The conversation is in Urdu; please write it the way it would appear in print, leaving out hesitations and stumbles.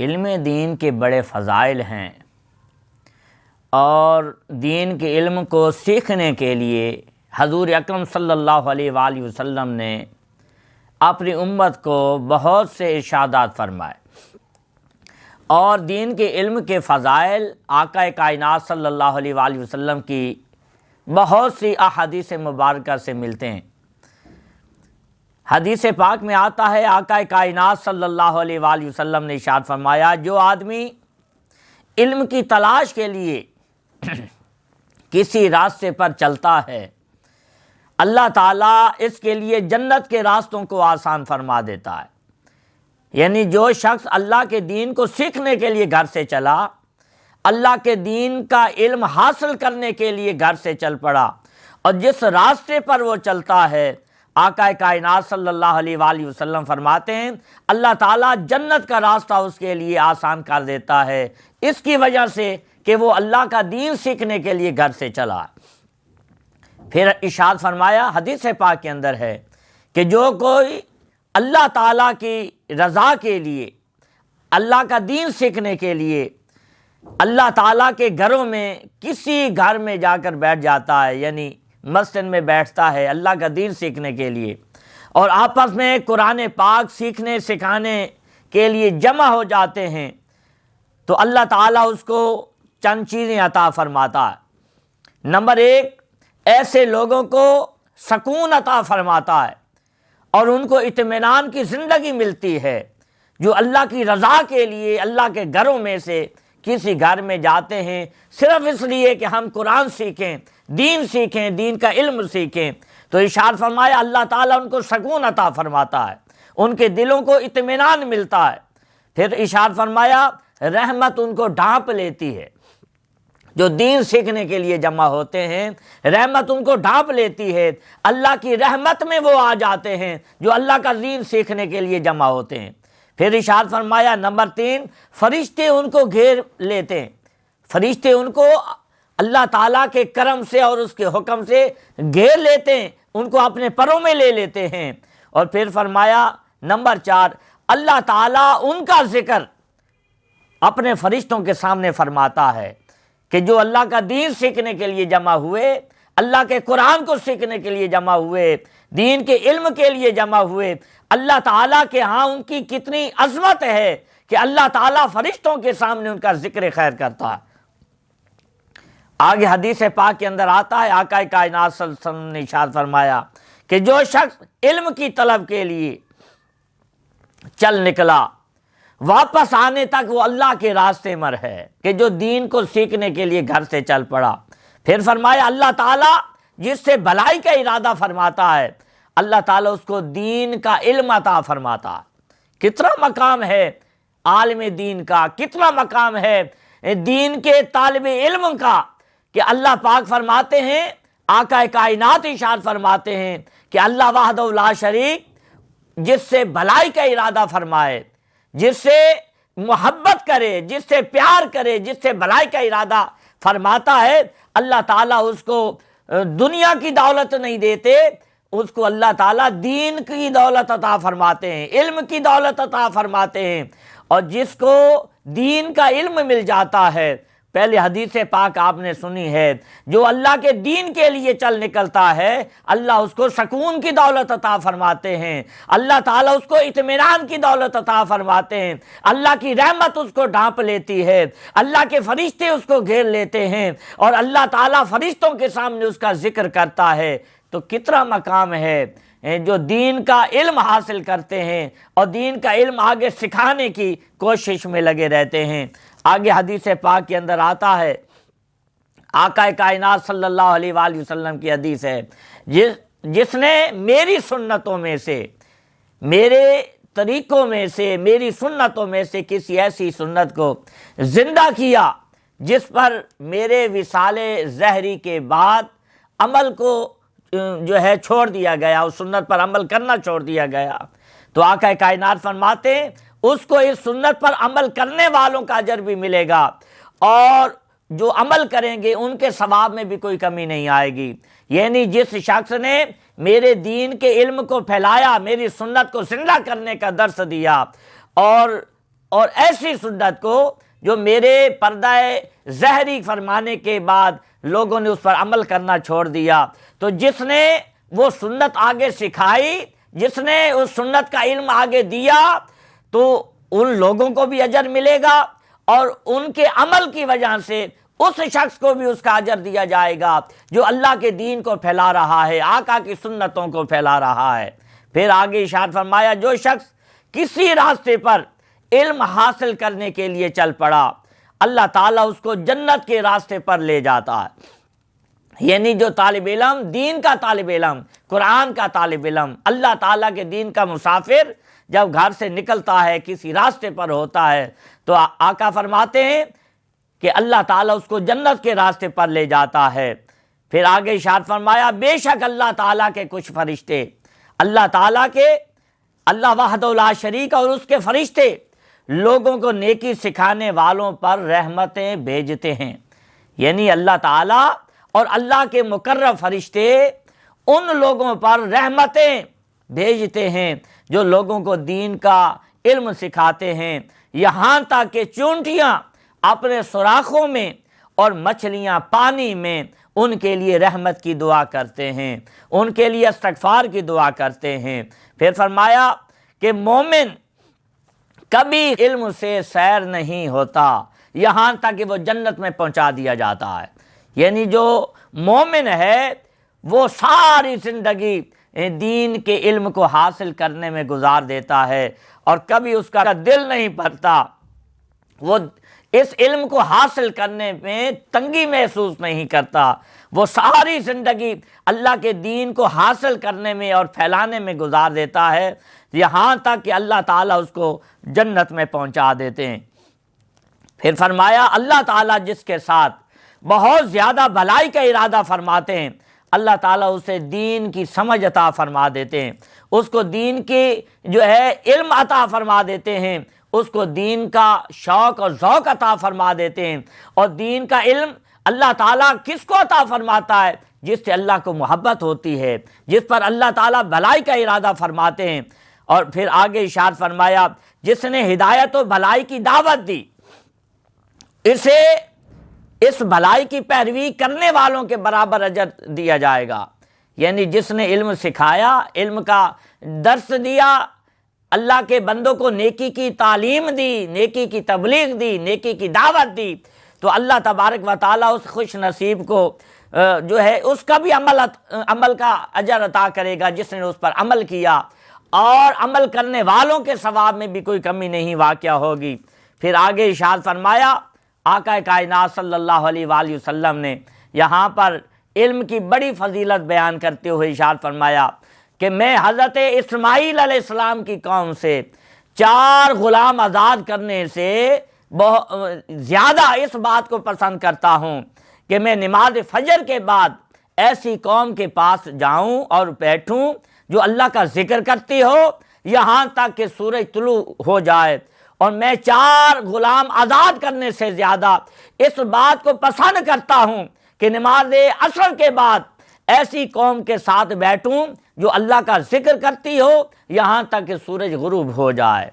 علم دین کے بڑے فضائل ہیں، اور دین کے علم کو سیکھنے کے لیے حضور اکرم صلی اللہ علیہ وآلہ وسلم نے اپنی امت کو بہت سے ارشادات فرمائے، اور دین کے علم کے فضائل آقا کائنات صلی اللہ علیہ وآلہ وسلم کی بہت سی احادیث مبارکہ سے ملتے ہیں۔ حدیث پاک میں آتا ہے، آقا کائنات صلی اللہ علیہ وآلہ وسلم نے ارشاد فرمایا، جو آدمی علم کی تلاش کے لیے کسی راستے پر چلتا ہے، اللہ تعالیٰ اس کے لیے جنت کے راستوں کو آسان فرما دیتا ہے۔ یعنی جو شخص اللہ کے دین کو سیکھنے کے لیے گھر سے چلا، اللہ کے دین کا علم حاصل کرنے کے لیے گھر سے چل پڑا، اور جس راستے پر وہ چلتا ہے، آقا کائنات صلی اللہ علیہ وآلہ وسلم فرماتے ہیں اللہ تعالیٰ جنت کا راستہ اس کے لیے آسان کر دیتا ہے، اس کی وجہ سے کہ وہ اللہ کا دین سیکھنے کے لیے گھر سے چلا۔ پھر ارشاد فرمایا حدیث پاک کے اندر ہے کہ جو کوئی اللہ تعالیٰ کی رضا کے لیے، اللہ کا دین سیکھنے کے لیے اللہ تعالیٰ کے گھروں میں کسی گھر میں جا کر بیٹھ جاتا ہے، یعنی مسجد میں بیٹھتا ہے اللہ کا دین سیکھنے کے لیے، اور آپس میں قرآن پاک سیکھنے سکھانے کے لیے جمع ہو جاتے ہیں، تو اللہ تعالیٰ اس کو چند چیزیں عطا فرماتا ہے۔ نمبر 1، ایسے لوگوں کو سکون عطا فرماتا ہے، اور ان کو اطمینان کی زندگی ملتی ہے، جو اللہ کی رضا کے لیے اللہ کے گھروں میں سے کسی گھر میں جاتے ہیں صرف اس لیے کہ ہم قرآن سیکھیں، دین کا علم سیکھیں، تو ارشاد فرمایا اللہ تعالیٰ ان کو سکون عطا فرماتا ہے، ان کے دلوں کو اطمینان ملتا ہے۔ پھر ارشاد فرمایا رحمت ان کو ڈھانپ لیتی ہے، جو دین سیکھنے کے لیے جمع ہوتے ہیں رحمت ان کو ڈھانپ لیتی ہے، اللہ کی رحمت میں وہ آ جاتے ہیں جو اللہ کا دین سیکھنے کے لیے جمع ہوتے ہیں۔ پھر ارشاد فرمایا نمبر 3، فرشتے ان کو گھیر لیتے ہیں، فرشتے ان کو اللہ تعالیٰ کے کرم سے اور اس کے حکم سے گھیر لیتے ہیں، ان کو اپنے پروں میں لے لیتے ہیں۔ اور پھر فرمایا نمبر 4، اللہ تعالیٰ ان کا ذکر اپنے فرشتوں کے سامنے فرماتا ہے کہ جو اللہ کا دین سیکھنے کے لیے جمع ہوئے، اللہ کے قرآن کو سیکھنے کے لیے جمع ہوئے، دین کے علم کے لیے جمع ہوئے، اللہ تعالیٰ کے ہاں ان کی کتنی عظمت ہے کہ اللہ تعالیٰ فرشتوں کے سامنے ان کا ذکر خیر کرتا ہے۔ آگے حدیث پاک کے اندر آتا ہے، آقا کائنات صلی اللہ علیہ وسلم نے ارشاد فرمایا کہ جو شخص علم کی طلب کے لیے چل نکلا، واپس آنے تک وہ اللہ کے راستے میں ہے، کہ جو دین کو سیکھنے کے لیے گھر سے چل پڑا۔ پھر فرمایا اللہ تعالیٰ جس سے بھلائی کا ارادہ فرماتا ہے، اللہ تعالیٰ اس کو دین کا علم عطا فرماتا ہے۔ کتنا مقام ہے عالم دین کا، کتنا مقام ہے دین کے طالب علم کا، کہ اللہ پاک فرماتے ہیں، آقا کائنات ارشاد فرماتے ہیں کہ اللہ وحدہ لا شریک جس سے بھلائی کا ارادہ فرمائے، جس سے محبت کرے، جس سے پیار کرے، جس سے بھلائی کا ارادہ فرماتا ہے، اللہ تعالیٰ اس کو دنیا کی دولت نہیں دیتے، اس کو اللہ تعالیٰ دین کی دولت عطا فرماتے ہیں، علم کی دولت عطا فرماتے ہیں۔ اور جس کو دین کا علم مل جاتا ہے، پہلے حدیث پاک آپ نے سنی ہے، جو اللہ کے دین کے لیے چل نکلتا ہے اللہ اس کو سکون کی دولت عطا فرماتے ہیں، اللہ تعالیٰ اس کو اطمینان کی دولت عطا فرماتے ہیں، اللہ کی رحمت اس کو ڈھانپ لیتی ہے، اللہ کے فرشتے اس کو گھیر لیتے ہیں، اور اللہ تعالیٰ فرشتوں کے سامنے اس کا ذکر کرتا ہے۔ تو کتنا مقام ہے جو دین کا علم حاصل کرتے ہیں اور دین کا علم آگے سکھانے کی کوشش میں لگے رہتے ہیں۔ آگے حدیث پاک کے اندر آتا ہے، آقا کائنات صلی اللہ علیہ وآلہ وسلم کی حدیث ہے، جس نے میری سنتوں میں سے، میرے طریقوں میں سے، میری سنتوں میں سے کسی ایسی سنت کو زندہ کیا جس پر میرے وصال ظہری کے بعد عمل کو جو ہے چھوڑ دیا گیا، اس سنت پر عمل کرنا چھوڑ دیا گیا، تو آقا کائنات فرماتے ہیں اس کو اس سنت پر عمل کرنے والوں کا اجر بھی ملے گا، اور جو عمل کریں گے ان کے ثواب میں بھی کوئی کمی نہیں آئے گی۔ یعنی جس شخص نے میرے دین کے علم کو پھیلایا، میری سنت کو زندہ کرنے کا درس دیا، اور اور ایسی سنت کو جو میرے پردہ ظہری فرمانے کے بعد لوگوں نے اس پر عمل کرنا چھوڑ دیا۔ تو جس نے وہ سنت آگے سکھائی، جس نے اس سنت کا علم آگے دیا، تو ان لوگوں کو بھی اجر ملے گا، اور ان کے عمل کی وجہ سے اس شخص کو بھی اس کا اجر دیا جائے گا جو اللہ کے دین کو پھیلا رہا ہے، آقا کی سنتوں کو پھیلا رہا ہے۔ پھر آگے ارشاد فرمایا جو شخص کسی راستے پر علم حاصل کرنے کے لیے چل پڑا، اللہ تعالیٰ اس کو جنت کے راستے پر لے جاتا ہے۔ یعنی جو طالب علم، دین کا طالب علم، قرآن کا طالب علم، اللہ تعالیٰ کے دین کا مسافر جب گھر سے نکلتا ہے، کسی راستے پر ہوتا ہے، تو آقا فرماتے ہیں کہ اللہ تعالیٰ اس کو جنت کے راستے پر لے جاتا ہے۔ پھر آگے ارشاد فرمایا بے شک اللہ تعالیٰ کے کچھ فرشتے، اللہ تعالیٰ کے، اللہ وحدہ لا شریک اور اس کے فرشتے لوگوں کو نیکی سکھانے والوں پر رحمتیں بھیجتے ہیں۔ یعنی اللہ تعالیٰ اور اللہ کے مقرب فرشتے ان لوگوں پر رحمتیں بھیجتے ہیں جو لوگوں کو دین کا علم سکھاتے ہیں، یہاں تک کہ چونٹیاں اپنے سوراخوں میں اور مچھلیاں پانی میں ان کے لیے رحمت کی دعا کرتے ہیں، ان کے لیے استغفار کی دعا کرتے ہیں۔ پھر فرمایا کہ مومن کبھی علم سے سیر نہیں ہوتا یہاں تک کہ وہ جنت میں پہنچا دیا جاتا ہے۔ یعنی جو مومن ہے وہ ساری زندگی دین کے علم کو حاصل کرنے میں گزار دیتا ہے، اور کبھی اس کا دل نہیں بھرتا، وہ اس علم کو حاصل کرنے میں تنگی محسوس نہیں کرتا، وہ ساری زندگی اللہ کے دین کو حاصل کرنے میں اور پھیلانے میں گزار دیتا ہے، یہاں تک کہ اللہ تعالیٰ اس کو جنت میں پہنچا دیتے ہیں۔ پھر فرمایا اللہ تعالیٰ جس کے ساتھ بہت زیادہ بھلائی کا ارادہ فرماتے ہیں، اللہ تعالیٰ اسے دین کی سمجھ عطا فرما دیتے ہیں، اس کو دین کی جو ہے علم عطا فرما دیتے ہیں، اس کو دین کا شوق اور ذوق عطا فرما دیتے ہیں۔ اور دین کا علم اللہ تعالیٰ کس کو عطا فرماتا ہے؟ جس سے اللہ کو محبت ہوتی ہے، جس پر اللہ تعالیٰ بھلائی کا ارادہ فرماتے ہیں۔ اور پھر آگے ارشاد فرمایا جس نے ہدایت و بھلائی کی دعوت دی، اسے اس بھلائی کی پیروی کرنے والوں کے برابر اجر دیا جائے گا۔ یعنی جس نے علم سکھایا، علم کا درس دیا، اللہ کے بندوں کو نیکی کی تعلیم دی، نیکی کی تبلیغ دی، نیکی کی دعوت دی، تو اللہ تبارک و تعالیٰ اس خوش نصیب کو جو ہے اس کا بھی عمل کا اجر عطا کرے گا جس نے اس پر عمل کیا، اور عمل کرنے والوں کے ثواب میں بھی کوئی کمی نہیں واقع ہوگی۔ پھر آگے ارشاد فرمایا آقا کائنات صلی اللہ علیہ وآلہ وسلم نے یہاں پر علم کی بڑی فضیلت بیان کرتے ہوئے ارشاد فرمایا کہ میں حضرت اسماعیل علیہ السلام کی قوم سے 4 غلام آزاد کرنے سے زیادہ اس بات کو پسند کرتا ہوں کہ میں نماز فجر کے بعد ایسی قوم کے پاس جاؤں اور بیٹھوں جو اللہ کا ذکر کرتی ہو یہاں تک کہ سورج طلوع ہو جائے، اور میں 4 غلام آزاد کرنے سے زیادہ اس بات کو پسند کرتا ہوں کہ نماز عصر کے بعد ایسی قوم کے ساتھ بیٹھوں جو اللہ کا ذکر کرتی ہو یہاں تک کہ سورج غروب ہو جائے۔